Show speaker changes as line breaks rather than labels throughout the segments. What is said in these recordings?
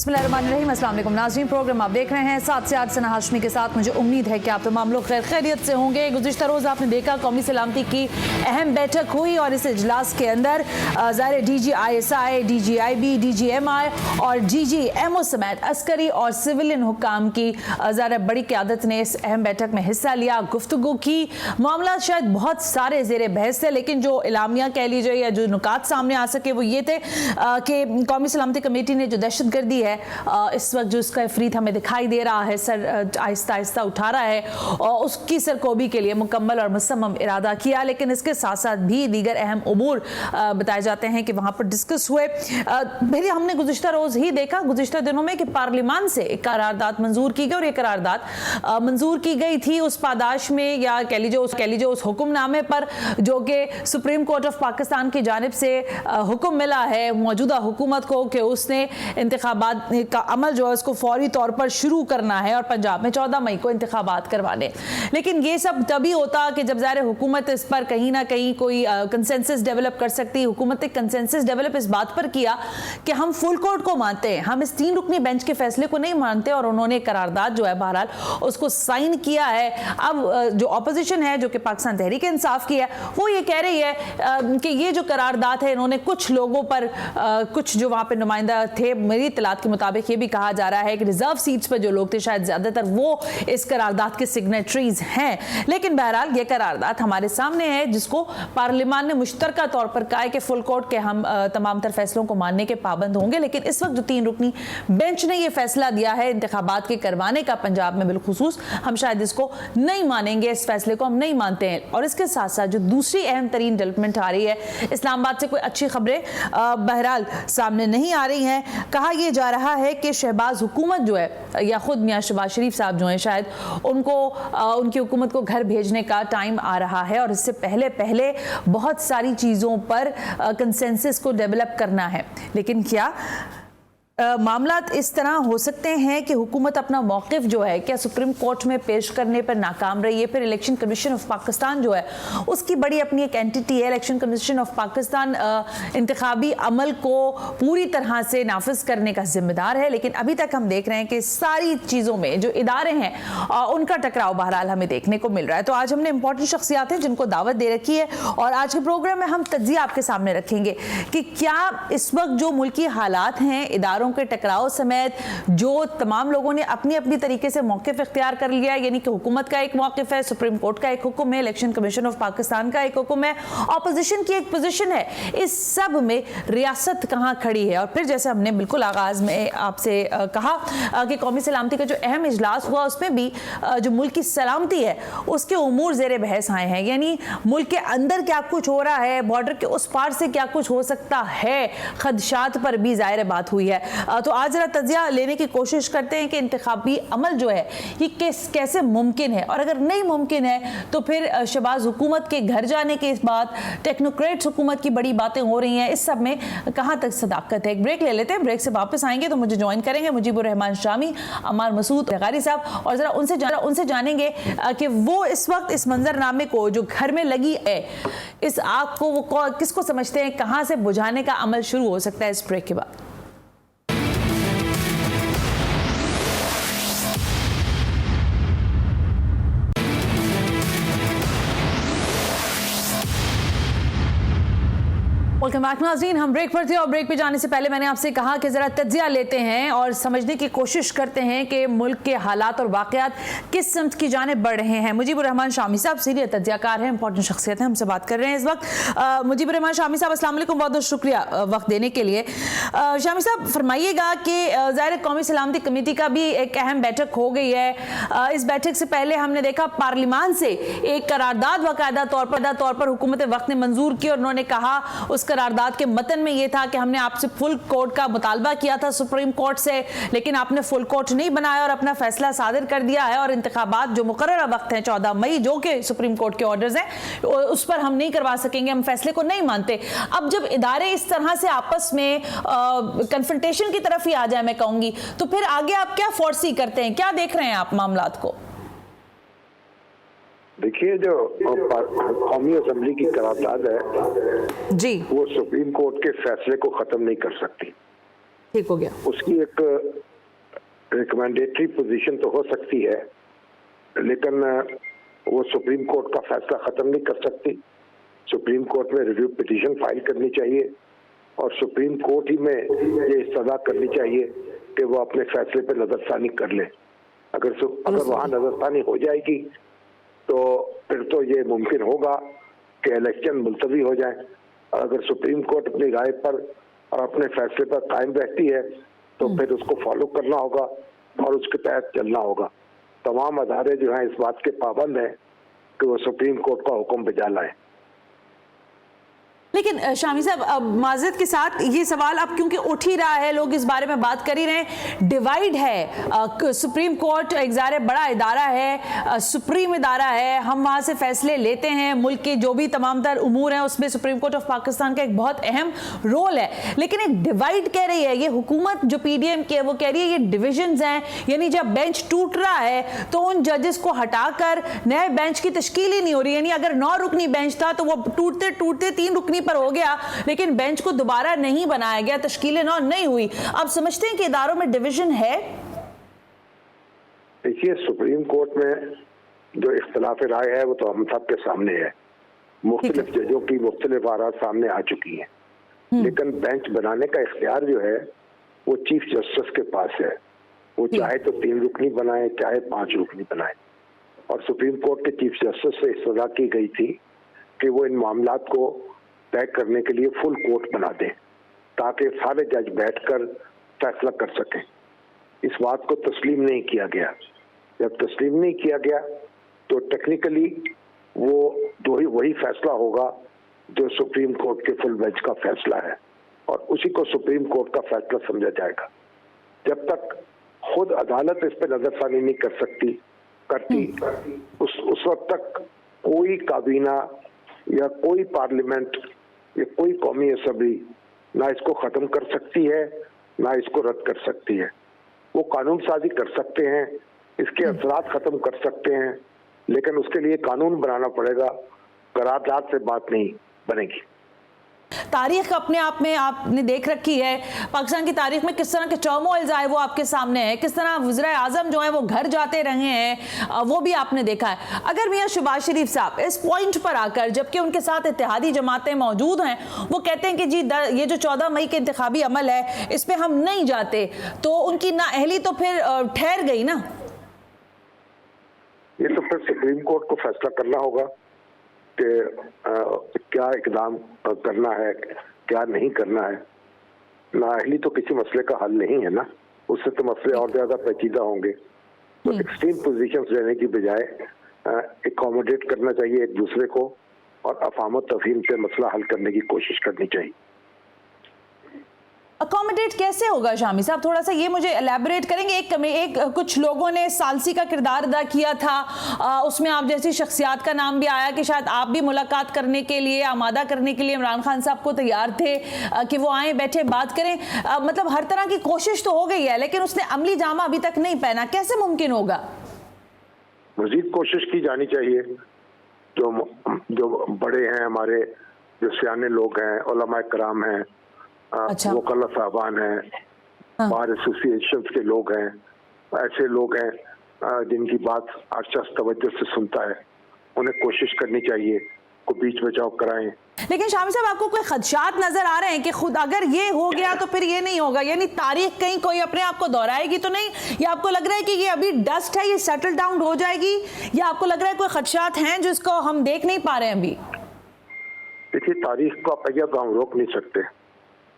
बिस्मिल्लाहिर्रहमानिर्रहीम, अस्सलाम वालेकुम नाज़रीन। प्रोग्राम आप देख रहे हैं 7 से 8 सना हाशमी के साथ। मुझे उम्मीद है कि आप तमाम लोग खैरियत से होंगे। गुज़िश्ता रोज़ आपने देखा कौमी सलामती की अहम बैठक हुई और इस इजलास के अंदर ज़ाहिर DGISI, DGIB, DGMI और DGMO समेत अस्करी और सिविलियन हुक्काम की ज़ाहिर बड़ी क़यादत ने इस अहम बैठक में हिस्सा लिया, गुफ्तगू की। मामला शायद बहुत सारे ज़ेर बहस थे, लेकिन जो इलामिया कह लीजिए या जो नुकात सामने आ सके वो ये थे कि कौमी सलामती कमेटी ने जो दहशतगर्दी है इस वक्त जो इसका इफरीत हमें दिखाई दे रहा है, सर आहिस्ता आहिस्ता उठा रहा है और उसकी सरकोबी के लिए मुकम्मल और मुसम्मम इरादा किया। लेकिन इसके साथ साथ भी दीगर अहम उमूर बताए जाते हैं कि वहाँ पर डिस्कस हुए। फिर हमने गुज़िश्ता रोज़ ही देखा गुज़िश्ता दिनों में कि पार्लियामान से एक करारदाद मंजूर की गई और ये करारदाद मंजूर की गई थी उस पादाश में या कह लीजिए उस हुक्मनामे पर जो कि सुप्रीम कोर्ट ऑफ पाकिस्तान की जानिब से हुक्म मिला है मौजूदा हुकूमत को कि उसने इंतखाबात का अमल जो है उसको फौरी तौर पर शुरू करना है और पंजाब में 14 मई को इंतखाबात करवाने। लेकिन ये सब तभी होता कि जब ज़ाहिर हुकूमत इस पर कहीं ना कहीं कोई कंसेंसस डेवलप कर सकती। हुकूमत ने कंसेंसस डेवलप इस बात पर किया कि हम फुल कोर्ट को मानते हैं, हम इस 3 रुकनी बेंच के फैसले को नहीं मानते और उन्होंने करारदाद जो है बहरहाल उसको साइन किया है। अब जो अपोजिशन है जो कि पाकिस्तान तहरीक इंसाफ की है वो ये कह रही है कि ये जो करारदाद है इन्होंने कुछ लोगों पर कुछ जो वहाँ पे नुमाइंदा थे, मेरी इत्तलात के मुताबिक ये भी कहा जा रहा है कि रिजर्व सीट्स पर जो लोग थे शायद ज्यादातर वो इस करारदाद के सिग्नेटरीज हैं। लेकिन बहरहाल ये करारदाद हमारे सामने है जिसको पार्लियामान ने मुश्तरका तौर पर कहा है कि फुल कोर्ट के हम तमाम तर फैसलों को मानने के पाबंद होंगे। लेकिन इस वक्त जो 3 रुकनी बेंच ने ये फैसला दिया है इंतखाबात के करवाने का पंजाब में बिलखुसूस, हम शायद इसको नहीं मानेंगे, इस फैसले को हम नहीं मानते हैं। और इसके साथ साथ जो दूसरी अहम तरीन डेवलपमेंट आ रही है, इस्लामाबाद से कोई अच्छी खबरें बहरहाल सामने नहीं आ रही हैं। कहा यह जा रहा है कि शहबाज हुकूमत जो है या खुद मियां शहबाज शरीफ साहब जो हैं शायद उनको उनकी हुकूमत को घर भेजने का टाइम आ रहा है और इससे पहले बहुत सारी चीज़ों पर कंसेंसस को डेवलप करना है। लेकिन क्या मामला इस तरह हो सकते हैं कि हुकूमत अपना मौक़िफ़ जो है क्या सुप्रीम कोर्ट में पेश करने पर नाकाम रही है? फिर इलेक्शन कमीशन ऑफ पाकिस्तान जो है उसकी बड़ी अपनी एक एंटिटी है। इलेक्शन कमीशन ऑफ पाकिस्तान इंतखाबी अमल को पूरी तरह से नाफिज करने का जिम्मेदार है। लेकिन अभी तक हम देख रहे हैं कि सारी चीज़ों में जो इदारे हैं उनका टकराव बहरहाल हमें देखने को मिल रहा है। तो आज हमने इंपॉर्टेंट शख्सियात हैं जिनको दावत दे रखी है और आज के प्रोग्राम में हम तज्जिया आपके सामने रखेंगे कि क्या इस वक्त जो मुल्की हालात हैं, इदारों के टकराव समेत जो तमाम लोगों ने अपनी अपनी तरीके से मौक़िफ़ इख्तियार कर लिया है, यानी कि हुकूमत का एक मौक़िफ़ है, सुप्रीम कोर्ट का एक हुक्म है, इलेक्शन कमीशन ऑफ पाकिस्तान का एक हुक्म है, ऑपोजिशन की एक पोजीशन है, इस सब में रियासत कहाँ खड़ी है? और फिर जैसे हमने बिल्कुल आगाज में आपसे कहा कि कौमी सलामती का जो अहम इजलास हुआ उसमें भी जो मुल्क की सलामती है उसके उमूर ज़ेर बहस आए हैं। यानी मुल्क के अंदर क्या कुछ हो रहा है, बॉर्डर के उस पार से क्या कुछ हो सकता है, खदशात पर भी ज़ाहिर बात हुई है। तो आज जरा तजिया लेने की कोशिश करते हैं कि इंतखाबी अमल जो है ये कैसे मुमकिन है और अगर नहीं मुमकिन है तो फिर शहबाज हुकूमत के घर जाने के बाद टेक्नोक्रेट्स हुकूमत की बड़ी बातें हो रही हैं, इस सब में कहाँ तक सदाकत है? एक ब्रेक ले लेते हैं, ब्रेक से वापस आएंगे तो मुझे ज्वाइन करेंगे मुजीबुर रहमान शामी, अमार मसूद ग़ारी साहब और ज़रा उनसे जानेंगे कि वो इस वक्त इस मंजरनामे को जो घर में लगी है इस आग को वो किसको समझते हैं, कहाँ से बुझाने का अमल शुरू हो सकता है इस ब्रेक के बाद। वेलकम बैक नाज़रीन, हम ब्रेक पर थे और ब्रेक पे जाने से पहले मैंने आपसे कहा कि ज़रा तज्जिया लेते हैं और समझने की कोशिश करते हैं कि मुल्क के हालात और वाक़यात किस समत की जाने बढ़ रहे हैं। मुजीबुर रहमान शामी साहब सीनियर तज्जियाकार हैं, इंपॉर्टेंट शख्सियत हैं, हमसे बात कर रहे हैं इस वक्त। मुजीबुर रहमान शामी साहब अस्सलाम वालेकुम, बहुत बहुत शुक्रिया वक्त देने के लिए। शामी साहब फरमाइएगा कि ज़ाहिर कौमी सलामती कमेटी का भी एक अहम बैठक हो गई है। इस बैठक से पहले हमने देखा पार्लियामान से एक करारदाद बाकायदा तौर पर हुकूमत वक्त ने मंजूर की और उन्होंने कहा उस करारदाद के मतन में यह था कि हमने आपसे फुल कोर्ट का मुतालबा किया था सुप्रीम कोर्ट से, लेकिन आपने फुल कोर्ट नहीं बनाया और अपना फैसला सादिर कर दिया है और इंतखाबात जो मुकर्ररा वक्त है 14 मई जो कि सुप्रीम कोर्ट के ऑर्डर्स हैं उस पर हम नहीं करवा सकेंगे, हम फैसले को नहीं मानते। अब जब इदारे इस तरह से आपस में कन्फ्रंटेशन की तरफ ही आ जाए मैं कहूंगी, तो फिर आगे आप क्या फोर्सी करते हैं, क्या देख रहे हैं आप मामलात को?
देखिए, जो कौमी असेंबली की करारदाद है
जी,
वो सुप्रीम कोर्ट के फैसले को खत्म नहीं कर सकती।
ठीक हो गया।
उसकी एक रिकमेंडेटरी पोजीशन तो हो सकती है, लेकिन वो सुप्रीम कोर्ट का फैसला खत्म नहीं कर सकती। सुप्रीम कोर्ट में रिव्यू पिटीशन फाइल करनी चाहिए और सुप्रीम कोर्ट ही में ये सजा करनी चाहिए कि वो अपने फैसले पे नजरसानी कर ले। अगर वहाँ नजरसानी हो जाएगी तो फिर तो ये मुमकिन होगा कि इलेक्शन मुलतवी हो जाए। और अगर सुप्रीम कोर्ट अपनी राय पर और अपने फैसले पर कायम रहती है तो फिर उसको फॉलो करना होगा और उसके तहत चलना होगा। तमाम अदारे जो हैं इस बात के पाबंद हैं कि वो सुप्रीम कोर्ट का हुक्म बजा लाएं।
लेकिन शामी साहब, माजरत के साथ ये सवाल अब क्योंकि उठ ही रहा है, लोग इस बारे में बात कर ही रहे हैं, डिवाइड है। सुप्रीम कोर्ट एक ज़ाहिर बड़ा इदारा है, सुप्रीम इदारा है, हम वहाँ से फैसले लेते हैं, मुल्क के जो भी तमाम तर उमूर हैं उसमें सुप्रीम कोर्ट ऑफ पाकिस्तान का एक बहुत अहम रोल है। लेकिन एक डिवाइड कह रही है ये हुकूमत जो PDM की है, वो कह रही है ये डिविजन्स हैं, यानी जब बेंच टूट रहा है तो उन जजेस को हटाकर नए बेंच की तश्कील ही नहीं हो रही। यानी अगर 9 रुकनी बेंच था तो वो टूटते टूटते 3 रुकनी पर हो गया, लेकिन बेंच को दोबारा नहीं बनाया गया, तश्कील नौ नहीं हुई। आप समझते हैं कि इदारों में डिवीजन है?
देखिए, सुप्रीम कोर्ट में जो इख्तिलाफ राय है वो तो हम सब के सामने है। मुख्तलिफ जजों की मुख्तलिफ आरा सामने आ चुकी हैं, लेकिन बेंच बनाने का इख्तियार जो है वो चीफ जस्टिस के पास है। वो चाहे तो 3 रुकनी बनाए, चाहे 5 रुकनी बनाए। और सुप्रीम कोर्ट के चीफ जस्टिस से सलाह की गई थी कि वो इन मामलात को तय करने के लिए फुल कोर्ट बना दें ताकि सारे जज बैठकर फैसला कर सकें। इस बात को तस्लीम नहीं किया गया। जब तस्लीम नहीं किया गया तो टेक्निकली वो वही फैसला होगा जो सुप्रीम कोर्ट के फुल बेंच का फैसला है और उसी को सुप्रीम कोर्ट का फैसला समझा जाएगा। जब तक खुद अदालत इस पर नजरसानी नहीं करती उस वक्त तक कोई काबीना या कोई पार्लियामेंट या कोई कौमी असेंबली ना इसको खत्म कर सकती है ना इसको रद्द कर सकती है। वो कानून साजी कर सकते हैं, इसके असरात खत्म कर सकते हैं, लेकिन उसके लिए कानून बनाना पड़ेगा। करारदाद से बात नहीं बनेगी।
तारीख अपने आप में आपने देख रखी है, पाकिस्तान की तारीख में किस तरह के टर्मोइल्स आए वो आपके सामने है, किस तरह वज़ीर आज़म जो है वो घर जाते रहे हैं वो भी आपने देखा है। अगर मियां शहबाज शरीफ साहब इस पॉइंट पर आकर, जबकि उनके साथ इत्तेहादी जमातें मौजूद हैं, वो कहते हैं कि जी ये जो 14 मई के इंतखाबी अमल है इस पर हम नहीं जाते, तो उनकी नाअहली तो फिर ठहर गई ना।
ये तो फिर सुप्रीम कोर्ट को फैसला करना होगा कि क्या इकदाम करना है, क्या नहीं करना है। नाअहली तो किसी मसले का हल नहीं है ना, उससे तो मसले और ज्यादा पेचीदा होंगे। तो एक्सट्रीम पोजीशंस लेने की बजाय एकोमोडेट करना चाहिए एक दूसरे को और अफाम तफहीम से मसला हल करने की कोशिश करनी चाहिए।
अकोमोडेट कैसे होगा शामी साहब, थोड़ा सा ये मुझे एलैबोरेट करेंगे। एक कुछ लोगों ने सालसी का किरदार अदा किया था, उसमें आप जैसी शख्सियात का नाम भी आया कि शायद आप भी मुलाकात करने के लिए, आमादा करने के लिए इमरान खान साहब को तैयार थे कि वो आए, बैठे, बात करें। मतलब हर तरह की कोशिश तो हो गई है, लेकिन उसने अमली जामा अभी तक नहीं पहना। कैसे मुमकिन होगा?
मजीद कोशिश की जानी चाहिए। जो बड़े हैं हमारे, जो सियाने लोग हैं, उलमा कराम हैं,
अच्छा।
वकला साहबान हैं, बार एसोसिएशन के लोग हैं, ऐसे लोग हैं जिनकी बात अच्छा तवज्जो से सुनता है, उन्हें कोशिश करनी चाहिए को बीच बचाव कराएं।
लेकिन शामी साहब, आपको कोई खदशात नजर आ रहे हैं कि खुद अगर ये हो गया तो फिर ये नहीं होगा, यानी तारीख कहीं कोई अपने आप को दोहराएगी तो नहीं? या आपको लग रहा है कि ये अभी डस्ट है, ये सेटल डाउन हो जाएगी, या आपको लग रहा है कोई खदशात हैं जिसको हम देख नहीं पा रहे हैं अभी?
देखिए, तारीख को पहिया गांव रोक नहीं सकते।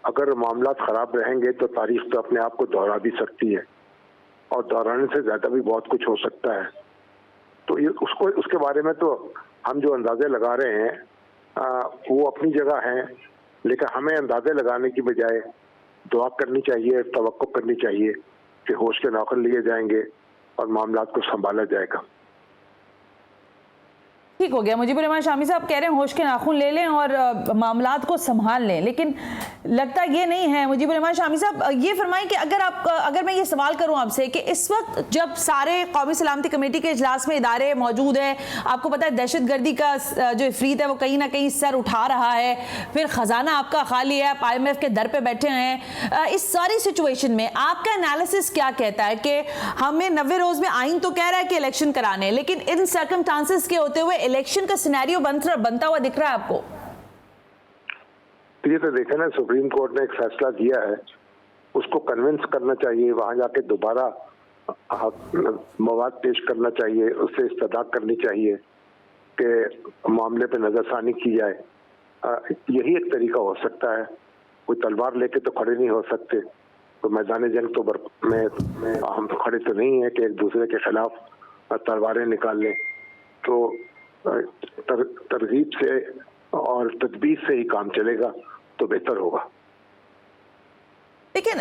अगर मामला खराब रहेंगे तो तारीख तो अपने आप को दोहरा भी सकती है और दोहराने से ज्यादा भी बहुत कुछ हो सकता है। तो ये उसके बारे में तो हम जो अंदाजे लगा रहे हैं वो अपनी जगह हैं, लेकिन हमें अंदाजे लगाने की बजाय दुआ करनी चाहिए, तवक्को करनी चाहिए कि होश के नौकर लिए जाएंगे और मामलात को संभाला जाएगा।
ठीक हो गया। मुजीबुर रहमान शामी साहब कह रहे हैं होश के नाखून ले लें और मामलात को संभाल लें, लेकिन लगता ये नहीं है। मुजीबुर रहमान शामी साहब ये फरमाएं कि अगर मैं ये सवाल करूं आपसे कि इस वक्त जब सारे कौमी सलामती कमेटी के इजलास में इदारे मौजूद हैं, आपको पता है दहशतगर्दी का जो इफरीत है वो कहीं ना कहीं सर उठा रहा है, फिर खजाना आपका खाली है, आप IMF के दर पे बैठे हैं, इस सारी सिचुएशन में आपका एनालिसिस क्या कहता है कि हमें 90 रोज में आइन तो कह रहा है कि इलेक्शन कराने, लेकिन इन सर्कमस्टांसेस के होते हुए इलेक्शन का सिनेरियो बनता हुआ दिख रहा है आपको?
ये तो देखे ना, सुप्रीम कोर्ट ने एक फैसला दिया है, उसको कन्विंस करना चाहिए, वहां जाके दोबारा मवाद पेश करना चाहिए, उससे इस्तदा करनी चाहिए कि मामले पे नजरसानी की जाए। यही एक तरीका हो सकता है। कोई तलवार लेके तो खड़े नहीं हो सकते, तो मैदान जंग तो में हम तो खड़े तो नहीं है कि एक दूसरे के खिलाफ तलवारें निकाल लें। तो तरगीब से और तदबीर से ही काम चलेगा तो बेहतर होगा।
लेकिन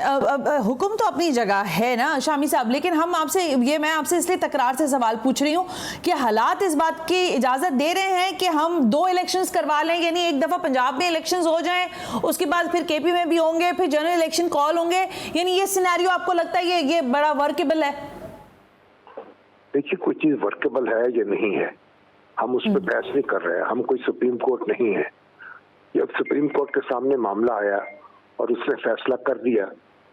हुक्म तो अपनी जगह है ना शामी साहब, लेकिन मैं आपसे इसलिए तकरार से सवाल पूछ रही हूँ कि हालात इस बात की इजाजत दे रहे हैं कि हम 2 इलेक्शंस करवा लें, यानी एक दफा पंजाब में इलेक्शंस हो जाएं, उसके बाद फिर KP में भी होंगे, फिर जनरल इलेक्शन कॉल होंगे, यानी ये सिनेरियो आपको लगता है ये बड़ा वर्केबल है?
देखिए, कोई चीज वर्केबल है या नहीं है, हम उस पर बहस नहीं कर रहे हैं। हम कोई सुप्रीम कोर्ट नहीं है। जब सुप्रीम कोर्ट के सामने मामला आया और उसने फैसला कर दिया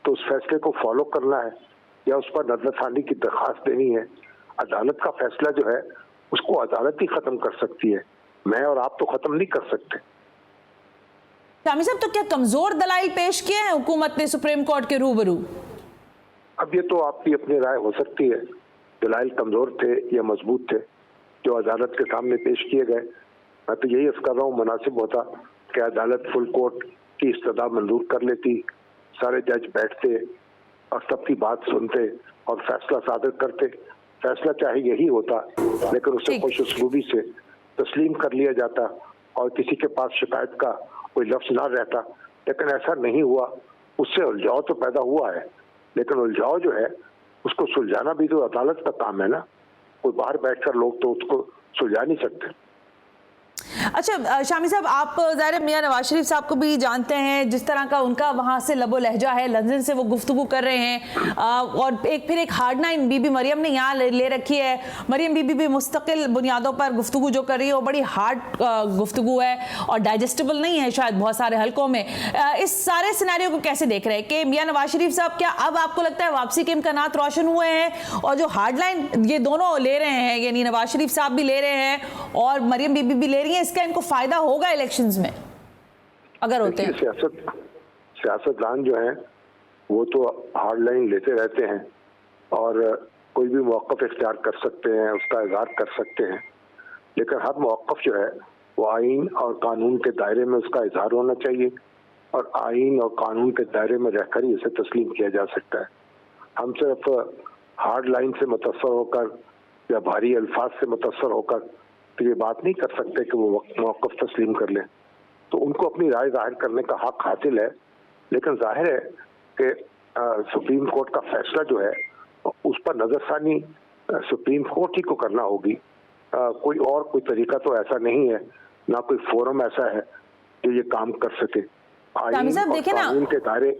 तो उस फैसले को फॉलो करना है या उस पर नजरसानी की दरखास्त देनी है। अदालत का फैसला जो है उसको अदालत ही खत्म कर सकती है, मैं और आप तो खत्म नहीं कर सकते।
शामी साहब, तो क्या कमजोर दलाइल पेश किए हैं हुकूमत ने सुप्रीम कोर्ट के रूबरू?
अब ये तो आपकी अपनी राय हो सकती है, दलाइल कमजोर थे या मजबूत थे जो अदालत के सामने पेश किए गए। मैं तो यही अर्ज कर रहा हूँ, मुनासिब होता कि अदालत फुल कोर्ट की इस्तदा मंजूर कर लेती, सारे जज बैठते और सबकी बात सुनते और फैसला सादर करते। फैसला चाहे यही होता, लेकिन उसे खुश उसलूबी से तस्लीम कर लिया जाता और किसी के पास शिकायत का कोई लफ्ज ना रहता। लेकिन ऐसा नहीं हुआ। उससे उलझाव तो पैदा हुआ है, लेकिन उलझाव जो है उसको सुलझाना भी तो अदालत का काम है ना। कोई बाहर बैठकर लोग तो उसको सुलझा नहीं सकते।
अच्छा शामी साहब, आप ज़ाहिर मियां नवाज शरीफ साहब को भी जानते हैं, जिस तरह का उनका वहाँ से लबो लहजा है, लंदन से वो गुफ्तगू कर रहे हैं, और एक हार्ड लाइन बीबी मरियम ने यहाँ ले रखी है। मरियम बीबी भी मुस्तकिल बुनियादों पर गुफ्तगू जो कर रही है वो बड़ी हार्ड गुफ्तगू है और डाइजेस्टेबल नहीं है शायद बहुत सारे हलकों में। इस सारे सिनेरियो को कैसे देख रहे हैं कि मियां नवाज शरीफ साहब क्या अब आपको लगता है वापसी के इम्कानात रोशन हुए हैं, और जो हार्ड लाइन ये दोनों ले रहे हैं, यानी नवाज शरीफ साहब भी ले रहे हैं और मरियम बीबी भी ले रही है, इसका इनको फायदा होगा इलेक्शंस में अगर होते हैं?
सियासतदान जो हैं वो तो हार्ड लाइन लेते रहते हैं और कोई भी मौक़िफ़ इख्तियार कर सकते हैं, उसका इज़हार कर सकते हैं, लेकिन हर मौक़िफ़ जो है वो आइन और कानून के दायरे में उसका इज़हार होना चाहिए और आइन और कानून के दायरे में रहकर ही उसे तस्लीम किया जा सकता है। हम सिर्फ हार्ड लाइन से मुतअस्सर होकर या भारी अल्फाज से मुतअस्सर होकर तो ये बात नहीं कर सकते कि वो मौक़िफ़ तस्लीम कर लें। तो उनको अपनी राय जाहिर करने का हक हासिल है, लेकिन जाहिर है कि सुप्रीम कोर्ट का फैसला जो है उस पर नजरसानी सुप्रीम कोर्ट ही को करना होगी। कोई तरीका तो ऐसा नहीं है, ना कोई फोरम ऐसा है जो ये काम कर सके। आइन और कानून के दायरे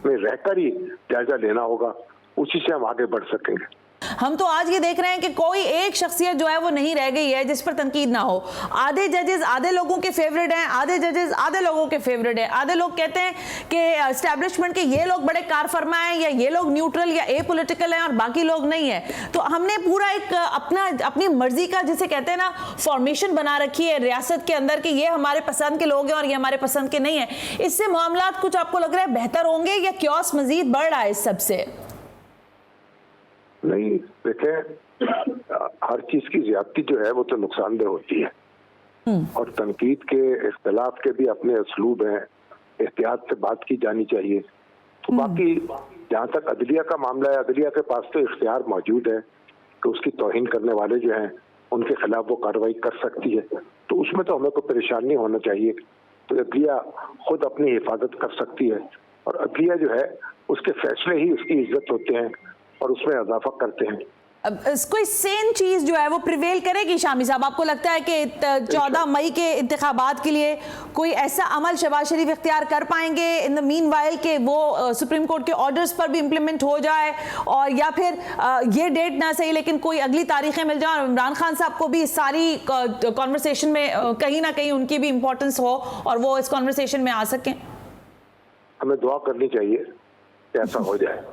में रहकर ही जायजा लेना होगा, उसी से हम आगे बढ़ सकेंगे।
हम तो आज ये देख रहे हैं कि कोई एक शख्सियत जो है वो नहीं रह गई है जिस पर तनकीद ना हो। आधे जजेस आधे लोगों के फेवरेट हैं, आधे जजेस आधे लोगों के फेवरेट हैं। आधे लोग कहते हैं कि एस्टैब्लिशमेंट के ये लोग बड़े कारफरमा हैं या ये लोग न्यूट्रल या एपॉलिटिकल हैं और बाकी लोग नहीं है। तो हमने पूरा एक अपनी मर्जी का जिसे कहते हैं ना फॉर्मेशन बना रखी है रियासत के अंदर कि ये हमारे पसंद के लोग हैं और ये हमारे पसंद के नहीं है। इससे मामलात कुछ आपको लग रहा है बेहतर होंगे या क्योस मजीद बढ़ रहा है इस सबसे?
नहीं, देखें, हर चीज की ज्यादती जो है वो तो नुकसानदेह होती है और तनकीद के इख्तिलाफ के भी अपने असलूब हैं, एहतियात से बात की जानी चाहिए। तो बाकी जहाँ तक अदलिया का मामला है, अदलिया के पास तो इख्तियार मौजूद है कि उसकी तौहीन करने वाले जो हैं उनके खिलाफ वो कार्रवाई कर सकती है, तो उसमें तो हमें कोई परेशान नहीं होना चाहिए। तो अदलिया खुद अपनी हिफाजत कर सकती है और अदलिया जो है उसके फैसले ही उसकी इज्जत होते हैं और उसमें इजाफा करते हैं।
कोई सेम चीज जो है वो प्रिवेल करेगी शामी साहब? आपको लगता है कि 14 मई के इंतखाबात के लिए कोई ऐसा अमल शहबाज शरीफ इख्तियार कर पाएंगे इन द मीनवाइल के वो सुप्रीम कोर्ट के ऑर्डर्स पर भी इंप्लीमेंट हो जाए, और या फिर ये डेट ना सही लेकिन कोई अगली तारीखें मिल जाए और इमरान खान साहब को भी इस सारी कॉन्वर्सेशन में कहीं ना कहीं उनकी भी इंपॉर्टेंस हो और वो इस कॉन्वर्सेशन में आ सकें?
हमें दुआ करनी चाहिए कि ऐसा हो जाए।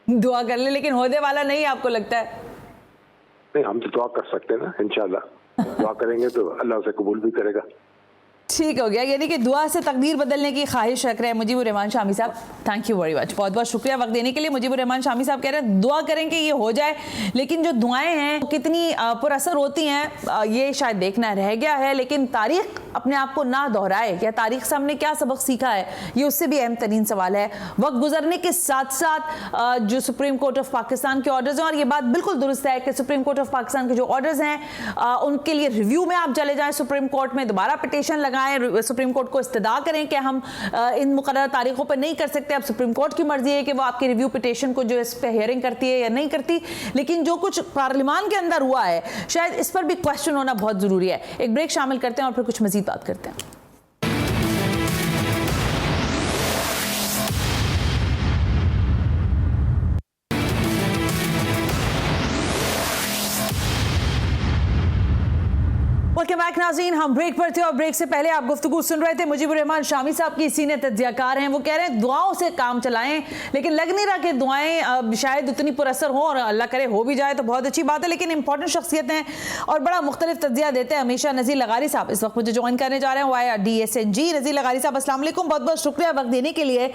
दुआ कर ले, लेकिन होने वाला नहीं आपको लगता है?
नहीं, हम तो दुआ कर सकते हैं ना, इंशाल्लाह दुआ करेंगे तो अल्लाह उसे कबूल भी करेगा।
ठीक हो गया, यानी कि दुआ से तकदीर बदलने की ख्वाहिश रख रहे हैं मुजीबुर रहमान शामी साहब। थैंक यू वेरी मच, बहुत बहुत शुक्रिया वक्त देने के लिए। मुजीबुर रहमान शामी साहब कह रहे हैं दुआ करें कि ये हो जाए, लेकिन जो दुआएं हैं वो कितनी पुरअसर होती हैं ये शायद देखना रह गया है। लेकिन तारीख अपने आप को ना दोहराए, या तारीख से हमने क्या सबक सीखा है, ये उससे भी अहम तरीन सवाल है। वक्त गुजरने के साथ साथ जो सुप्रीम कोर्ट ऑफ पाकिस्तान के ऑर्डर्स हैं, और ये बात बिल्कुल दुरुस्त है कि सुप्रीम कोर्ट ऑफ पाकिस्तान के जो ऑर्डर्स हैं उनके लिए रिव्यू में आप चले जाएं, सुप्रीम कोर्ट में दोबारा पिटीशन लगाएं, सुप्रीम कोर्ट को इस्तदा करें कि हम इन मुकर्रर तारीखों पर नहीं कर सकते। अब सुप्रीम कोर्ट की मर्जी है कि वो आपकी रिव्यू पिटीशन को जो इस पे हियरिंग करती है या नहीं करती। लेकिन जो कुछ पार्लियामान के अंदर हुआ है, शायद इस पर भी क्वेश्चन होना बहुत जरूरी है। एक ब्रेक शामिल करते हैं और फिर कुछ मजीद बात करते हैं। वेलकम बैक नाज़रीन, हम ब्रेक पर थे और ब्रेक से पहले आप गुफ्तगू सुन रहे थे। मुजीबुर रहमान शामी साहब की सीनियर तज्जियाकार हैं, वो कह रहे हैं दुआओं से काम चलाएं, लेकिन लग नहीं रहा कि दुआएं शायद उतनी पुरअसर हो, और अल्लाह करे हो भी जाए तो बहुत अच्छी बात है। लेकिन इंपॉर्टेंट शख्सियत हैं और बड़ा मुख्तलिफ तज्जिया देते हैं हमेशा। नज़ीर लगारी साहब इस वक्त मुझे ज्वाइन करने जा रहे हैं वाया DSNG। नज़ीर लगारी साहब अस्सलाम वालेकुम, बहुत बहुत शुक्रिया वक्त देने के लिए।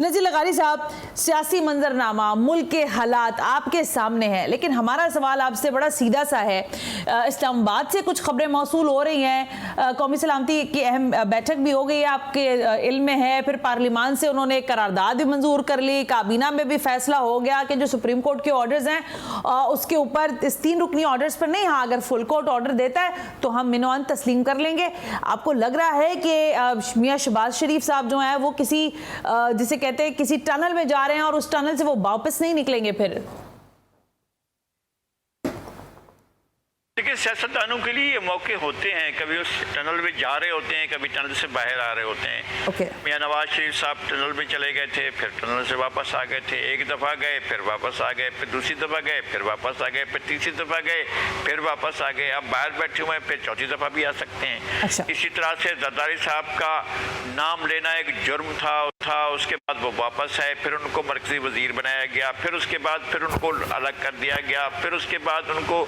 नज़ीर लगारी साहब, सियासी मंजरनामा, मुल्क के हालात आपके सामने हैं, लेकिन हमारा सवाल आपसे बड़ा सीधा सा है। इस्लामाबाद से कुछ खबरें मौसूल हो रही हैं, कौमी सलामती की अहम बैठक भी हो गई है, आपके इल्म में है। फिर पार्लियामान से उन्होंने एक करारदाद भी मंजूर कर ली, काबीना में भी फैसला हो गया कि जो सुप्रीम कोर्ट के ऑर्डर्स हैं उसके ऊपर इस 3 रुकनी ऑर्डर्स पर नहीं, हाँ अगर फुल कोर्ट ऑर्डर देता है तो हम मिनवान तस्लीम कर लेंगे। आपको लग रहा है कि मियां शहबाज शरीफ साहब जो हैं वो किसी जिसे कहते हैं किसी टनल में जा रहे हैं और उस टनल से वो वापस नहीं निकलेंगे फिर?
देखिए, सियासतदानों के लिए ये मौके होते हैं, कभी उस टनल में जा रहे होते हैं, कभी टनल से बाहर आ रहे होते हैं। मियां नवाज शरीफ साहब टनल में चले गए थे, फिर टनल से वापस आ गए थे। एक दफ़ा गए, फिर वापस आ गए, फिर दूसरी दफ़ा गए, फिर वापस आ गए, फिर तीसरी दफ़ा गए, फिर वापस आ गए। अब बाहर बैठे हुए हैं, फिर चौथी दफ़ा भी आ सकते हैं।
अच्छा।
इसी तरह से जरदारी साहब का नाम लेना एक जुर्म था, उसके बाद वो वापस आए, फिर उनको मरकजी वजीर बनाया गया, फिर उसके बाद फिर उनको अलग कर दिया गया, फिर उसके बाद उनको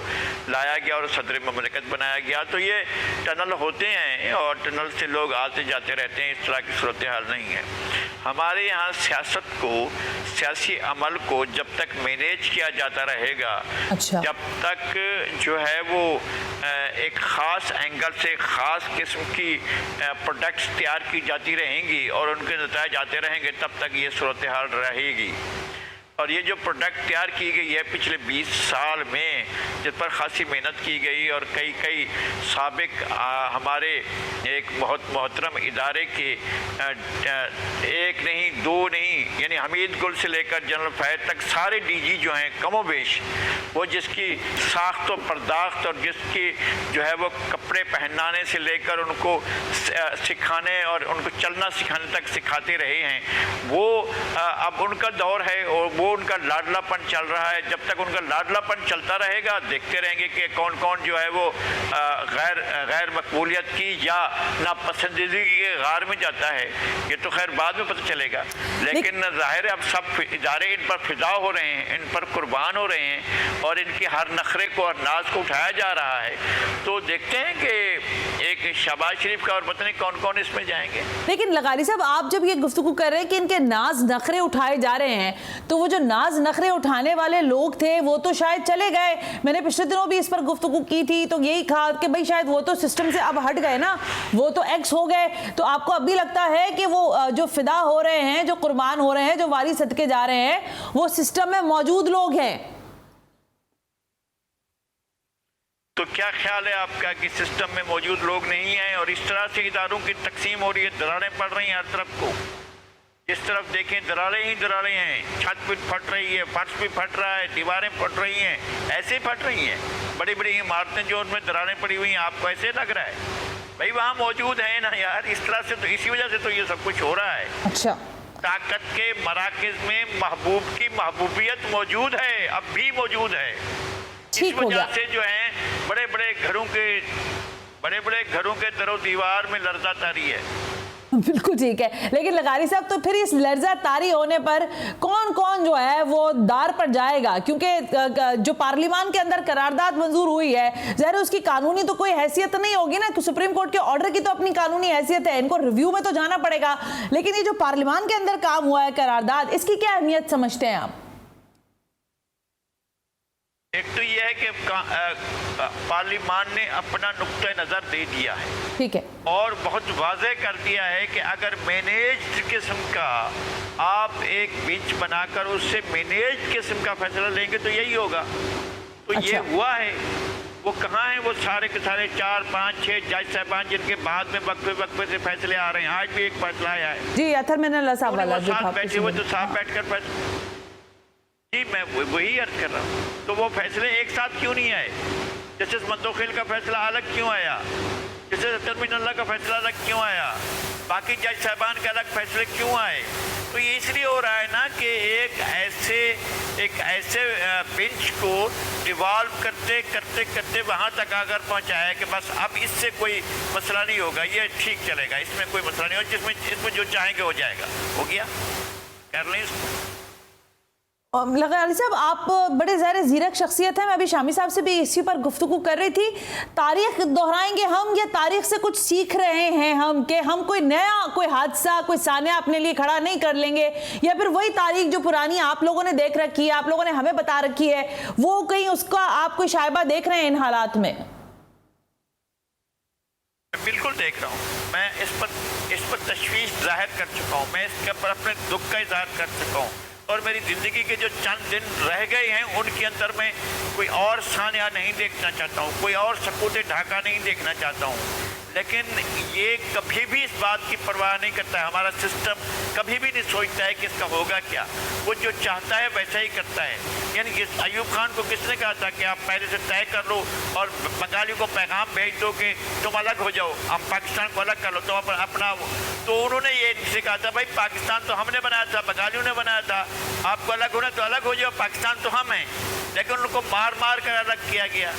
लाया गया और सदर ममलिकत बनाया गया। तो ये टनल होते हैं और टनल से लोग आते जाते रहते हैं, इस तरह की सूरत हाल नहीं है। हमारे यहाँ सियासत को, सियासी अमल को जब तक मैनेज किया जाता रहेगा,
अच्छा।
जब तक जो है वो एक ख़ास एंगल से ख़ास किस्म की प्रोडक्ट्स तैयार की जाती रहेंगी और उनके नतीजे आते रहेंगे, तब तक ये सूरत हाल रहेगी। और ये जो प्रोडक्ट तैयार की गई है पिछले 20 साल में, जिस पर खासी मेहनत की गई और कई साबिक हमारे एक बहुत मोहतरम इदारे के एक नहीं, 2 नहीं, यानी हमीद गुल से लेकर जनरल फैद तक सारे DG जो हैं कमोबेश, वो जिसकी साख्त और पर्दाख्त और जिसकी जो है वो कपड़े पहनाने से लेकर उनको सिखाने और उनको चलना सिखाने तक सिखाते रहे हैं, वो अब उनका दौर है और वो उनका लाडलापन चल रहा है। जब तक उनका लाडलापन चलता रहेगा, देखते रहेंगे कि कौन कौन जो है वो गैर मकबूलियत की या नापसंदीदगी के गार में जाता है। ये तो खैर बाद में पता चलेगा, लेकिन जाहिर है अब सब इदारे इन पर फिदा हो रहे हैं, इन पर कुर्बान हो रहे हैं और इनके हर नखरे को और नाज को उठाया जा रहा है। तो देखते हैं कि एक शहबाज शरीफ का और पता नहीं कौन कौन इसमें जाएंगे।
लेकिन लगारी साहब, आप जब ये गुफ्तगू कर रहे हैं कि इनके नाज नखरे उठाए जा रहे हैं, तो वो जो नाज नखरे उठाने वाले लोग थे वो तो शायद चले गए। मैंने पिछले दिनों भी इस पर गुफ्तगू की थी, तो यही कहा कि भाई शायद वो तो सिस्टम से अब हट गए ना, वो तो एक्स हो गए। तो आपको अब भी लगता है कि वो जो फिदा हो रहे हैं, जो कुर्बान हो रहे हैं, जो वारी सदके जा रहे हैं, वो सिस्टम में मौजूद लोग हैं?
तो क्या ख्याल है आपका कि सिस्टम में मौजूद लोग नहीं हैं और इस तरह से इदारों की तकसीम हो रही है, दरारें पड़ रही हैं हर तरफ को? जिस तरफ देखें दरारें ही दरारें हैं, छत भी फट रही है, फर्श भी फट रहा है, दीवारें फट रही हैं, ऐसे फट रही हैं। बड़ी बड़ी इमारतें जो उनमें दरारें पड़ी हुई हैं, आपको ऐसे लग रहा है? भाई वहाँ मौजूद है ना यार, इस तरह से तो इसी वजह से तो ये सब कुछ हो रहा है।
अच्छा,
ताकत के मराकज में महबूब की महबूबियत मौजूद है, अब भी मौजूद है। इस वजह से जो है बड़े बड़े घरों के दरो दीवार में लर्जा तारी है।
बिल्कुल ठीक है, लेकिन लगारी साहब तो फिर इस लर्जा तारी होने पर कौन कौन जो है वो दार पर जाएगा? क्योंकि जो पार्लियामान के अंदर करारदाद मंजूर हुई है, ज़ाहिर उसकी कानूनी तो कोई हैसियत नहीं होगी ना, कि सुप्रीम कोर्ट के ऑर्डर की तो अपनी कानूनी हैसियत है, इनको रिव्यू में तो जाना पड़ेगा। लेकिन ये जो पार्लियामान के अंदर काम हुआ है करारदाद, इसकी क्या अहमियत समझते हैं आप?
एक तो यह है कि पार्लियामान ने अपना नुक्ता नज़र दे दिया है,
ठीक है,
और बहुत वाज़ेह कर दिया है कि अगर मैनेज्ड किस्म का आप एक बेंच बनाकर उससे मैनेज्ड किस्म का फैसला लेंगे तो यही होगा। तो
अच्छा।
ये हुआ है। वो कहाँ हैं वो सारे के सारे 4, 5, 6 जज साहबान जिनके बाद में वक्फे से फैसले आ रहे हैं? आज भी एक फैसला आया है
जी, अतर मैनल्लाह साहब वाला जो था,
बैठे हुए तो साथ बैठकर फैसला, जी मैं वही अर्ज कर रहा हूँ। तो वो फैसले एक साथ क्यों नहीं आए? जस्टिस मंदोखिल का फैसला अलग क्यों आया? जस्टिस अतर मैनल्लाह का फैसला अलग क्यों आया? बाकी जज साहबान के अलग फैसले क्यों आए? तो ये इसलिए हो रहा है ना कि एक ऐसे बेंच को डिवॉल्व करते करते करते वहाँ तक अगर पहुँचाया कि बस अब इससे कोई मसला नहीं होगा, ये ठीक चलेगा, इसमें कोई मसला नहीं होगा, इसमें जो चाहेंगे हो जाएगा, हो गया, कर लें इसको।
लगारी साहब, आप बड़े ज़ाहिर ज़ीरक शख्सियत हैं, मैं अभी शामी साहब से भी इसी पर गुफ्तगू कर रही थी। तारीख दोहराएंगे हम या तारीख से कुछ सीख रहे हैं हम, कि हम कोई नया कोई हादसा कोई सानिया अपने लिए खड़ा नहीं कर लेंगे, या फिर वही तारीख जो पुरानी आप लोगों ने देख रखी है, आप लोगों ने हमें बता रखी है, वो कहीं उसका आप कोई शायबा देख रहे हैं इन हालात में?
बिल्कुल देख रहा हूँ मैं, इस पर तशवीश जाहिर कर चुका हूँ, मैं इसके ऊपर अपने दुख का इजहार कर चुका हूँ, और मेरी ज़िंदगी के जो चंद दिन रह गए हैं उनके अंदर मैं कोई और सानिया नहीं देखना चाहता हूँ, कोई और सकूत ढाका नहीं देखना चाहता हूँ। लेकिन ये कभी भी इस बात की परवाह नहीं करता है, हमारा सिस्टम कभी भी नहीं सोचता है कि इसका होगा क्या। वो जो चाहता है वैसा ही करता है। यानी अयूब खान को किसने कहा था कि आप पहले से तय कर लो और बंगाली को पैगाम भेज दो कि तुम अलग हो जाओ, हम पाकिस्तान को अलग कर लो, तुम अपना। तो उन्होंने ये इनसे कहा था, भाई पाकिस्तान तो हमने बनाया था, बंगालियों ने बनाया था, आपको अलग होना तो अलग हो जाओ, पाकिस्तान तो हम हैं। लेकिन उनको मार मार कर अलग किया गया।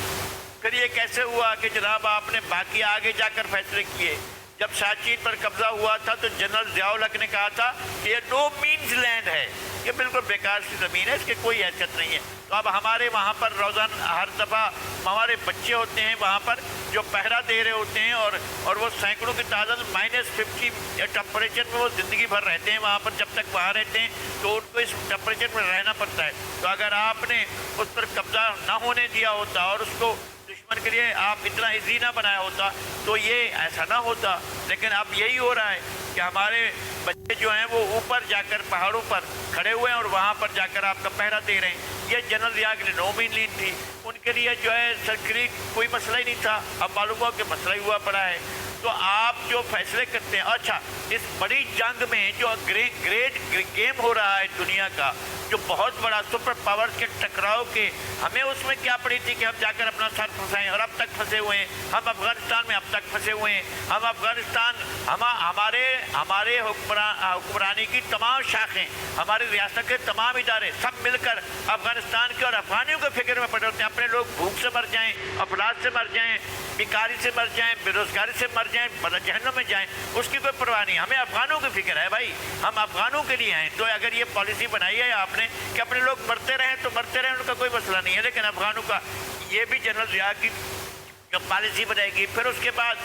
फिर ये कैसे हुआ कि जनाब आपने बाकी आगे जाकर फैसले किए? जब शाचीन पर कब्जा हुआ था तो जनरल ज़ियाउल हक ने कहा था कि ये नो मीन्स लैंड है, ये बिल्कुल बेकार सी ज़मीन है, इसकी कोई हैसियत नहीं है। तो अब हमारे वहाँ पर रोज़ाना हर दफ़ा हमारे बच्चे होते हैं वहाँ पर जो पहरा दे रहे होते हैं, और वो सैकड़ों की तादाद -50 टेम्परेचर में वो ज़िंदगी भर रहते हैं वहाँ पर। जब तक वहाँ रहते हैं तो उनको इस टेम्परेचर में रहना पड़ता है। तो अगर आपने उस पर कब्जा ना होने दिया होता और उसको दुश्मन के लिए आप इतना ईजी ना बनाया होता तो ये ऐसा ना होता। लेकिन अब यही हो रहा है कि हमारे बच्चे जो हैं वो ऊपर जाकर पहाड़ों पर खड़े हुए हैं और वहाँ पर जाकर आपका पहरा दे रहे हैं। ये जनरल ज़िया के लिए नो मीन लीन थी, उनके लिए जो है सरकारी कोई मसला ही नहीं था, अब मालूम हुआ कि मसला ही हुआ पड़ा है। तो आप जो फैसले करते हैं, अच्छा इस बड़ी जंग में जो ग्रेट गेम हो रहा है दुनिया का, जो बहुत बड़ा सुपर पावर्स के टकराव के, हमें उसमें क्या पड़ी थी कि हम जाकर अपना सर फंसाएं, और अब तक फंसे हुए हैं। हम अफगानिस्तान में अब तक फंसे हुए हैं। हम अफगानिस्तान हमारे हुक्मरानी की तमाम शाखें, हमारी रियासत के तमाम इदारे सब मिलकर अफगानिस्तान के और अफगानियों के फिक्र में पड़े होते हैं। अपने लोग भूख से मर जाएं, अफलास से मर जाएं, बेकारी से मर जाएं, बेरोजगारी से मर जाएं, जहन्नुम में जाएं, उसकी कोई परवाह नहीं। हमें अफगानों की फिक्र है भाई, हम अफगानों के लिए हैं। तो अगर ये पॉलिसी बनाई है आपने कि अपने लोग मरते रहें तो मरते रहें, उनका कोई मसला नहीं है। लेकिन अफगानों का ये भी जनरल ज़िया की पॉलिसी बनाएगी। फिर उसके बाद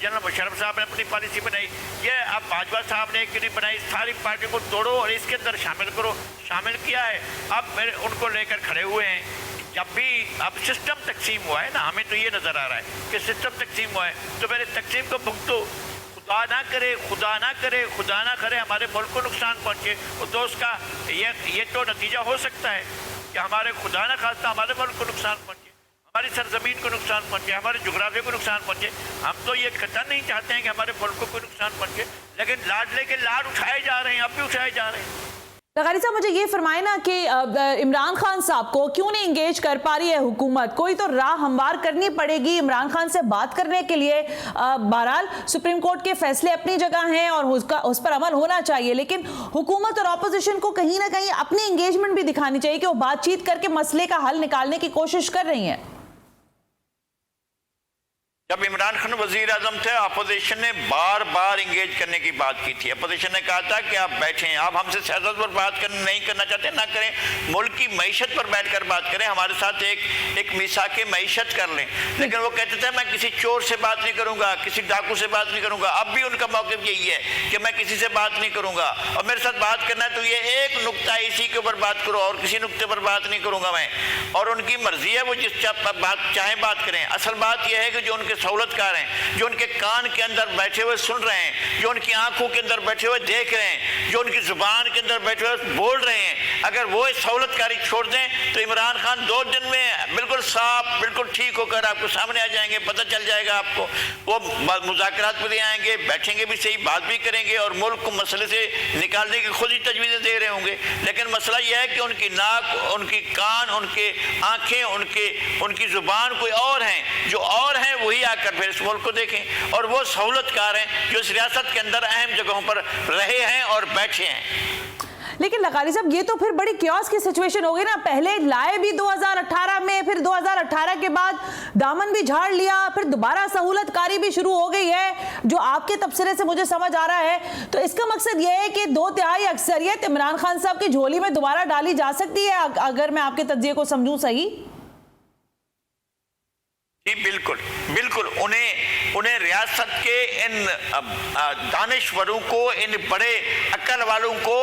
जनरल मुशर्रफ साहब ने अपनी पॉलिसी बनाई। ये अब बाजवा साहब ने एक नहीं बनाई, सारी पार्टी को तोड़ो और इसके अंदर शामिल करो, शामिल किया है। अब मेरे उनको लेकर खड़े हुए हैं। जब भी अब सिस्टम तकसीम हुआ है ना, हमें तो ये नज़र आ रहा है कि सिस्टम तकसीम हुआ है, तो मेरे तकसीम को भुगतो। खुदा ना करे, खुदा ना करे, खुदा ना करे हमारे मुल्क को नुकसान पहुँचे, तो उसका ये तो नतीजा हो सकता है कि हमारे खुदा ना खास्ता हमारे मुल्क को नुकसान पहुँचे, हमारी सरजमीन को नुकसान पहुँचे, हमारे जुग्राफिया को नुकसान पहुँचे। हम तो ये कतई नहीं चाहते हैं कि हमारे मुल्क को कोई पाकिस्तान बन के, लेकिन लाडले के लाड उठाए जा रहे हैं, अब भी उठाए जा रहे हैं।
लगारी साहब मुझे ये फरमाए ना कि इमरान खान साहब को क्यों नहीं इंगेज कर पा रही है हुकूमत? कोई तो राह हमवार करनी पड़ेगी इमरान खान से बात करने के लिए। बहरहाल सुप्रीम कोर्ट के फैसले अपनी जगह हैं और उस पर अमल होना चाहिए, लेकिन हुकूमत और ऑपोजिशन को कहीं ना कहीं अपनी इंगेजमेंट भी दिखानी चाहिए कि वो बातचीत करके मसले का हल निकालने की कोशिश कर रही हैं।
जब इमरान खान वजीर आजम थे, अपोजिशन ने बार बार इंगेज करने की बात की थी। अपोजिशन ने कहा था कि आप बैठें, आप हमसे सियासत पर बात नहीं करना चाहते ना करें, मुल्क की मईशत पर बैठकर बात करें, हमारे साथ एक मिसाक मईशत कर लें। लेकिन वो कहते थे मैं किसी चोर से बात नहीं करूंगा, किसी डाकू से बात नहीं करूंगा। अब भी उनका मौक़िफ़ यही है कि मैं किसी से बात नहीं करूंगा, और मेरे साथ बात करना है तो ये एक नुक्ता इसी के ऊपर बात करो और किसी नुक्ते पर बात नहीं करूंगा मैं। और उनकी मर्जी है, वो जिस बात चाहें बात करें। असल बात यह है कि जो उनके सहूलतकार हैं, जो उनके कान के अंदर बैठे हुए सुन रहे हैं, जो उनकी आंखों के अंदर बैठे हुए देख रहे हैं, जो उनकी जुबान के अंदर बैठे हुए बोल रहे हैं, अगर वो सहूलतकारी छोड़ दें तो इमरान खान 2 दिन में बिल्कुल साफ, बिल्कुल ठीक होकर आपको सामने आ जाएंगे। पता चल जाएगा आपको, वो मुज़ाकरात पर आएंगे, बैठेंगे भी सही, बात भी करेंगे और मुल्क को मसले से निकालने की खुद ही तजवीज़ें दे रहे होंगे। लेकिन मसला यह है कि उनकी नाक, उनकी कान, उनके आंखें, उनकी जुबान कोई और हैं, जो और हैं वही आकर फिर इस मुल्क को देखें। और वो सहूलतकार हैं जो इस रियासत के अंदर अहम जगहों पर रहे हैं और बैठे हैं।
लेकिन लगारी साहब ये तो फिर बड़ी क्योस की सिचुएशन हो गई ना। पहले लाए भी 2018 में, फिर 2018 के बाद दामन भी झाड़ लिया, फिर दोबारा सहूलतकारी भी शुरू हो गई है जो आपके तबसरे से मुझे समझ आ रहा है। तो इसका मकसद ये है कि 2/3 अक्सरियत इमरान खान साहब की झोली में दोबारा डाली जा सकती है, अगर मैं आपके तज्जिए को समझूं सही।
जी बिल्कुल बिल्कुल, उन्हें रियासत के इन दानिश्वरों को, इन बड़े अक्ल वालों को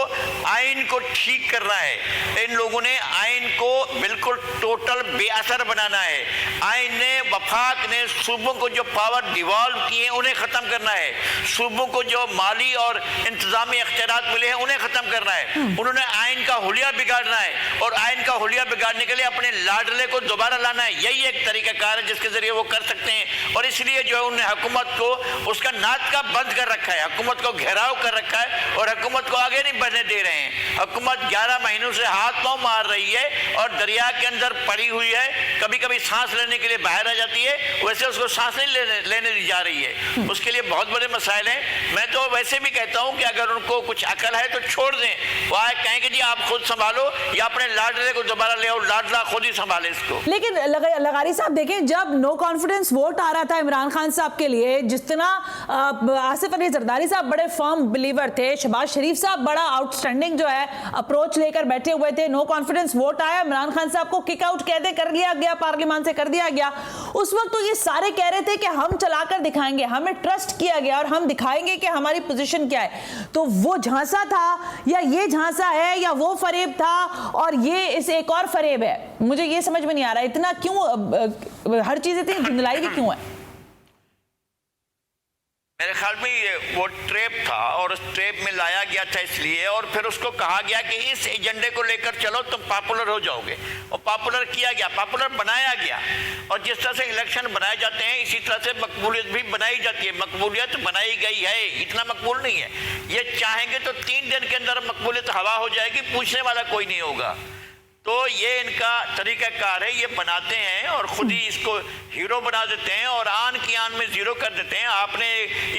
आइन को ठीक करना है। इन लोगों ने आइन को बिल्कुल टोटल बेअसर बनाना है। आइन ने, वफाक ने सूबों को जो पावर डिवॉल्व किए उन्हें ख़त्म करना है। सूबों को जो माली और इंतजामी इख्तियारात मिले हैं उन्हें ख़त्म करना है। उन्होंने आइन का हुलिया बिगाड़ना है और आइन का हुलिया बिगाड़ने के लिए अपने लाडले को दोबारा लाना है। यही एक तरीक़ाकार है जिसके जरिए वो कर सकते हैं। और इसलिए जो है उन्होंने हुकूमत को उसका नाटका बंद कर रखा है, हुकूमत को घेराव कर रखा है और हुकूमत को आगे नहीं बढ़ने दे रहे हैं। हुकूमत 11 महीनों से हाथ पांव मार रही है और दरिया के अंदर पड़ी हुई है। कभी कभी सांस लेने के लिए बाहर आ जाती है, वैसे उसको सांस नहीं लेने दी जा रही है। उसके लिए बहुत बड़े मसाइल हैं। मैं तो वैसे भी कहता हूं कि अगर उनको कुछ अकल है तो छोड़ दें, वो आए कहें कि जी आप खुद संभालो या अपने लाडले को दोबारा ले आओ, लाडला खुद ही संभाले इसको।
लेकिन लगारी साहब देखें, जब नो कॉन्फिडेंस वोट आ रहा था इमरान खान साहब के लिए, जिस तरह आसिफ अली जरदारी साहब बड़े फर्म बिलीवर थे, शहबाज शरीफ साहब बड़ा आउटस्टैंडिंग जो है अप्रोच लेकर बैठे हुए थे, नो कॉन्फिडेंस वोट आया, इमरान खान साहब को किक आउट कहते कर दिया गया, पार्लियामान से कर दिया गया। उस वक्त तो ये सारे कह रहे थे कि हम चलाकर दिखाएंगे, हमें ट्रस्ट किया गया और हम दिखाएंगे कि हमारी पोजीशन क्या है। तो वो झांसा था या ये झांसा है या वो फरेब था और ये इस एक और फरेब है? मुझे ये समझ में नहीं आ रहा इतना क्यों हर चीज इतनी धुंधलाई भी क्यों है?
मेरे ख्याल में ये वो ट्रेप था और उस ट्रेप में लाया गया था इसलिए, और फिर उसको कहा गया कि इस एजेंडे को लेकर चलो तुम पॉपुलर हो जाओगे, और पॉपुलर किया गया, पॉपुलर बनाया गया। और जिस तरह से इलेक्शन बनाए जाते हैं इसी तरह से मकबूलियत भी बनाई जाती है। मकबूलियत बनाई गई है, इतना मकबूल नहीं है। ये चाहेंगे तो 3 दिन के अंदर मकबूलियत हवा हो जाएगी, पूछने वाला कोई नहीं होगा। तो ये इनका तरीक़ाकार है, ये बनाते हैं और ख़ुद ही इसको हीरो बना देते हैं और आन की आन में ज़ीरो कर देते हैं। आपने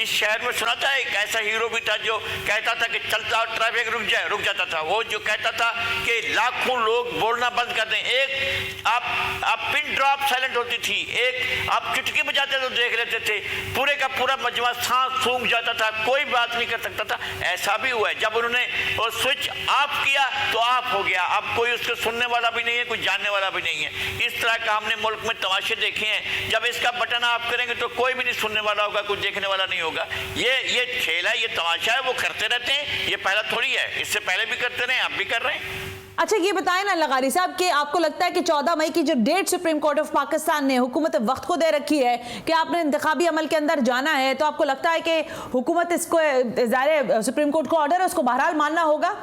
इस शहर में सुना था एक ऐसा हीरो भी था जो कहता था कि चलता ट्रैफिक रुक जाता था। वो जो कहता था कि लाखों लोग बोलना बंद कर दें, एक आप पिन ड्रॉप साइलेंट होती थी, एक आप चुटकी बजाते तो देख लेते थे, पूरे का पूरा मजमा सांस सूंघ जाता था, कोई बात नहीं कर सकता था। ऐसा भी हुआ है, जब उन्होंने वो स्विच ऑफ किया तो ऑफ हो गया, अब कोई उसको सुनने वाला भी नहीं है, कोई जानने वाला भी नहीं है। इस तरह का हमने मुल्क में तमाशे देखे हैं। जब इसका बटन ऑफ करेंगे तो कोई भी नहीं सुनने वाला होगा, कुछ देखने वाला नहीं होगा। ये खेल है, ये तमाशा है, वो करते रहते हैं। ये पहला थोड़ी है, इससे पहले भी करते रहे, अब भी कर रहे हैं।
अच्छा ये बताएं ना लगारी साहब कि आपको लगता है कि 14 मई की जो date supreme court of Pakistan ने हुकूमत वक्त को दे रखी है कि आपने इंतखाबी अमल के अंदर जाना है, तो आपको लगता है कि हुकूमत इसको ज़ाहिर सुप्रीम कोर्ट का ऑर्डर है उसको बहरहाल मानना होगा?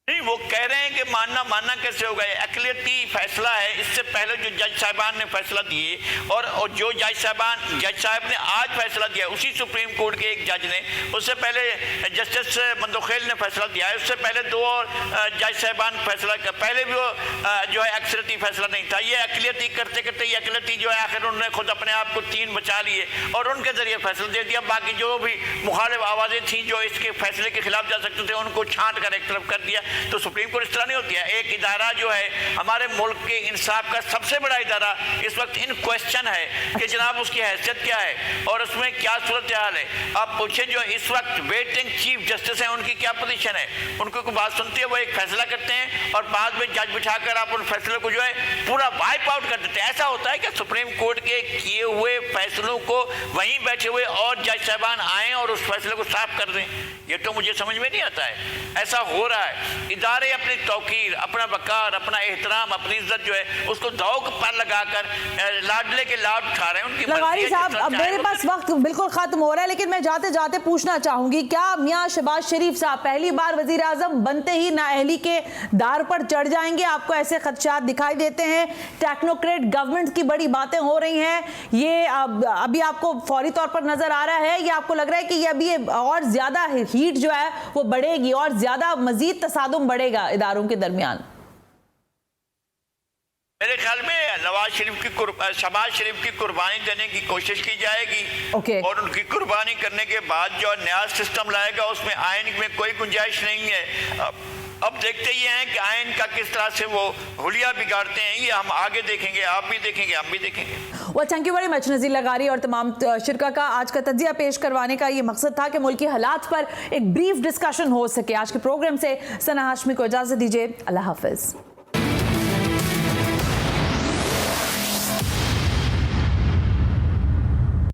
नहीं, वो कह रहे हैं कि मानना कैसे होगा, अक़लियती फैसला है। इससे पहले जो जज साहिबान ने फैसला दिए और जो जज साहब ने आज फैसला दिया, उसी सुप्रीम कोर्ट के एक जज ने, उससे पहले जस्टिस मंदोखेल ने फैसला दिया है, उससे पहले 2 और जज साहिबान फैसला पहले भी वो जो है अक्सरियती फैसला नहीं था। ये अक़लियती करते करते ये अक़लियती जो है आखिर उन्होंने खुद अपने आप को 3 बचा लिए और उनके जरिए फैसला दे दिया। बाकी जो भी मुखालिफ आवाज़ें थी जो इसके फैसले के खिलाफ जा सकते थे, उनको छांट कर एक तरफ कर दिया। तो सुप्रीम कोर्ट इस तरह नहीं होती है। एक इदारा जो है हमारे मुल्क के इंसाफ का सबसे बड़ा इदारा इस वक्त इन क्वेश्चन है कि जनाब उसकी हैसियत क्या है और उसमें क्या सूरत हाल है। आप पूछे जो इस वक्त वेटिंग चीफ जस्टिस हैं उनकी क्या पोजीशन है, उनको कोई बात सुनती है, वो एक फैसला करते हैं और बाद में जज बिठाकर आप उन फैसलों को जो है पूरा वाइप आउट कर देते हैं। ऐसा होता है कि सुप्रीम कोर्ट के किए हुए फैसलों को वहीं बैठे हुए और जज साहबान आए और उस फैसले को साफ कर दें? ये तो मुझे समझ में नहीं आता है। ऐसा हो रहा है। इदारे अपनी तौकीर, अपना वकार, अपना एहतराम, अपनी इज्जत जो है उसको दौक पर लगाकर लाडले के लाड उठा रहे हैं। उनकी
लगारी साहब, अब मेरे पास वक्त बिल्कुल खत्म हो रहा है, लेकिन मैं जाते जाते पूछना चाहूंगी, क्या मियां शहबाज शरीफ साहब पहली बार वजीर आजम बनते ही नाअहली के दार पर चढ़ जाएंगे? आपको ऐसे खदशात दिखाई देते हैं? टेक्नोक्रेट गवर्नमेंट की बड़ी बातें हो रही हैं, ये अभी आपको फौरी तौर पर नजर आ रहा है या आपको लग रहा है कि ये अभी और ज्यादा हीट जो है वो बढ़ेगी और ज्यादा मजीद तसादुम बढ़ेगा इदारों के दरमियान?
मेरे ख्याल में शहबाज शरीफ की कुर्बानी देने की कोशिश की जाएगी और उनकी कुर्बानी करने के बाद जो नया सिस्टम लाएगा उसमें आइन में कोई गुंजाइश नहीं है। अब देखते ही हैं कि आइन का किस तरह से वो हुलिया बिगाड़ते हैं। ये हम आगे देखेंगे, आप भी देखेंगे, हम भी देखेंगे।
well, thank you very much Nazir लगारी और तमाम शिरका का। आज का तज्जिया पेश करवाने का ये मकसद था कि मुल्की हालात पर एक ब्रीफ डिस्कशन हो सके। आज के प्रोग्राम से सना हाशमी को इजाज़त दीजिए। अल्लाह हाफिज़।